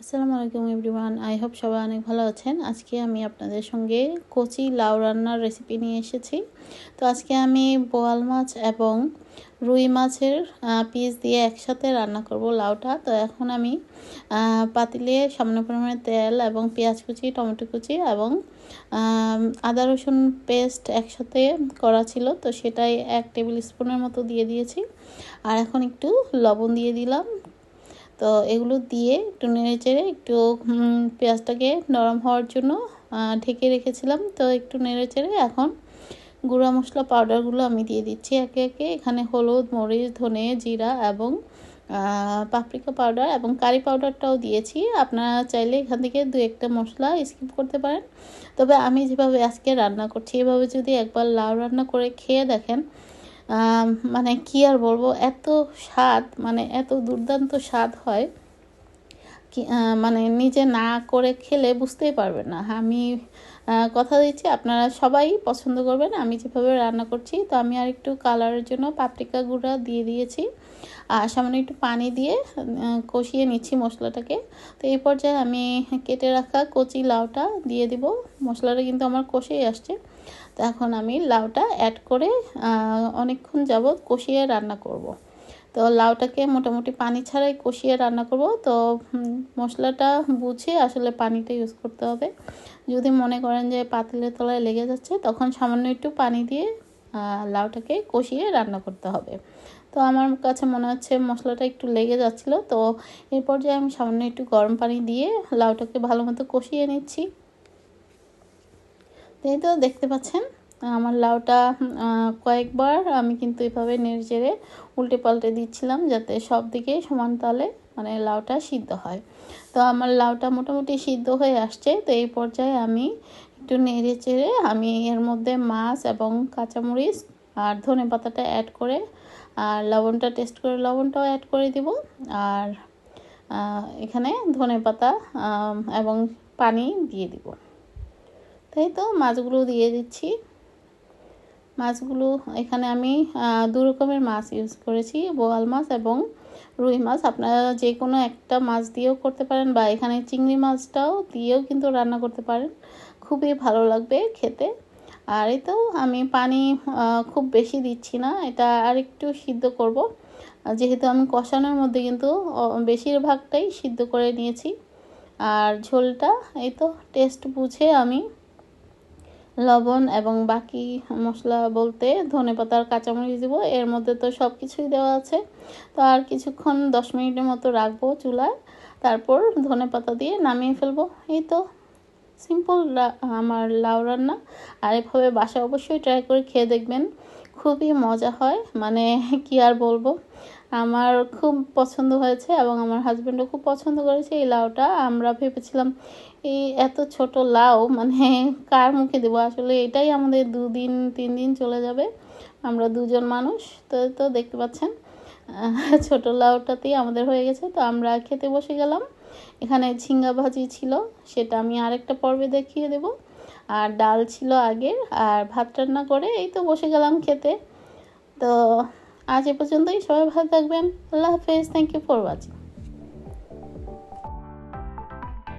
আসসালামু আলাইকুম everyone, I hope সবাই অনেক ভালো আছেন। আজকে আমি আপনাদের সঙ্গে কচি লাউ রান্নার রেসিপি নিয়ে এসেছি। তো আজকে আমি বোয়াল মাছ এবং রুই মাছের পিস দিয়ে একসাথে রান্না করব লাউটা। তো এখন আমি পাতিলে সামান্য পরিমাণে তেল এবং পেঁয়াজ কুচি, টমেটো কুচি এবং আদা রসুন পেস্ট একসাথে করা ছিল, তো সেটাই 1 টেবিল স্পুনের মতো দিয়ে দিয়েছি। আর এখন একটু লবণ দিয়ে দিলাম। তো এগুলো দিয়ে একটু নেড়েচেড়ে একটু পেঁয়াজটাকে নরম হওয়ার জন্য ঢেকে রেখেছিলাম। তো একটু নেড়েচেড়ে এখন গুঁড়া মশলা পাউডারগুলো আমি দিয়ে দিচ্ছি একে একে। এখানে হলুদ, মরিচ, ধনে, জিরা এবং পাপরিকা পাউডার এবং কারি পাউডারটাও দিয়েছি। আপনারা চাইলে এখান থেকে 2-1টা মশলা স্কিপ করতে পারেন। তবে আমি যেভাবে আজকে রান্না করছি, এভাবে যদি একবার লাউ রান্না করে খেয়ে দেখেন, মানে কি আর বলবো, এত স্বাদ, মানে এত দুর্দান্ত স্বাদ হয় কি, মানে নিজে না করে খেলে বুঝতেই পারবেন না। আমি কথা দিচ্ছি আপনারা সবাই পছন্দ করবেন আমি যেভাবে রান্না করছি। তো আমি আর একটু কালারের জন্য পাপরিকা গুঁড়া দিয়ে দিয়েছি আর সামান্য একটু পানি দিয়ে কষিয়ে নিচ্ছি মশলাটাকে। তো এই পর্যায়ে আমি কেটে রাখা কচি লাউটা দিয়ে দিব। মশলাটা কিন্তু আমার কষেই আসছে। তো এখন আমি লাউটা অ্যাড করে অনেকক্ষণ যাবৎ কষিয়ে রান্না করব। তো লাউটাকে মোটামুটি পানি ছাড়াই কষিয়ে রান্না করব। তো মশলাটা বুঝে আসলে পানিটা ইউজ করতে হবে। যদি মনে করেন যে পাতিলের তলায় লেগে যাচ্ছে, তখন সামান্য একটু পানি দিয়ে লাউটাকে কষিয়ে রান্না করতে হবে। তো আমার কাছে মনে হচ্ছে মশলাটা একটু লেগে যাচ্ছিল, তো এই পর্যায়ে আমি সামান্য একটু গরম পানি দিয়ে লাউটাকে ভালো মতো কষিয়ে নিচ্ছি। এই তো দেখতে পাচ্ছেন আমার লাউটা কয়েকবার আমি কিন্তু এভাবে নেড়েচেড়ে উল্টে পাল্টে দিচ্ছিলাম, যাতে সব দিকে সমান তালে মানে লাউটা সিদ্ধ হয়। তো আমার লাউটা মোটামুটি সিদ্ধ হয়ে আসছে। তো এই পর্যায়ে আমি একটু নেড়েচেড়ে আমি এর মধ্যে মাছ এবং কাঁচামরিচ আর ধনেপাতাটা অ্যাড করে, আর লবণটা টেস্ট করে লবণটাও অ্যাড করে দিব। আর এখানে ধনেপাতা এবং পানি দিয়ে দিব। তাই তো মাছগুলো দিয়ে দিচ্ছি। মাছগুলো এখানে আমি 2 রকমের মাছ ইউজ করেছি, বোয়াল মাছ এবং রুই মাছ। আপনারা যে কোনো একটা মাছ দিয়েও করতে পারেন, বা এখানে চিংড়ি মাছটাও দিয়েও কিন্তু রান্না করতে পারেন, খুবই ভালো লাগবে খেতে। আর এই তো আমি পানি খুব বেশি দিচ্ছি না, এটা আর একটু সিদ্ধ করব, যেহেতু আমি কষানোর মধ্যে কিন্তু বেশিরভাগটাই সিদ্ধ করে নিয়েছি। আর ঝোলটা এই তো টেস্ট বুঝে আমি লবণ এবং বাকি মশলা বলতে ধনেপাতা আর কাঁচামরিচ দেবো। এর মধ্যে তো সব কিছুই দেওয়া আছে। তো আর কিছুক্ষণ 10 মিনিটের মতো রাখবো চুলায়, তারপর ধনেপাতা দিয়ে নামিয়ে ফেলবো। এই তো সিম্পল আমার লাউ রান্না। আর এভাবে বাসায় অবশ্যই ট্রাই করে খেয়ে দেখবেন, খুবই মজা হয়। মানে কি আর বলবো, আমার খুব পছন্দ হয়েছে এবং আমার হাজব্যান্ডও খুব পছন্দ করেছে এই লাউটা। আমরা ভেবেছিলাম এই এত ছোট লাউ মানে কার মুখে দেবো, আসলে এটাই আমাদের 2-3 দিন চলে যাবে, আমরা 2জন মানুষ। তো দেখতে পাচ্ছেন ছোট লাউটাতেই আমাদের হয়ে গেছে। তো আমরা খেতে বসে গেলাম। এখানে ঝিঙ্গা ভাজি ছিল, সেটা আমি আরেকটা পর্বে দেখিয়ে দেব। আর ডাল ছিল আগের, আর ভাত রান্না করে এই তো বসে গেলাম খেতে। তো আজ এ পর্যন্তই, সবাই ভালো থাকবেন। আল্লাহ হাফেজ। Thank you for watching.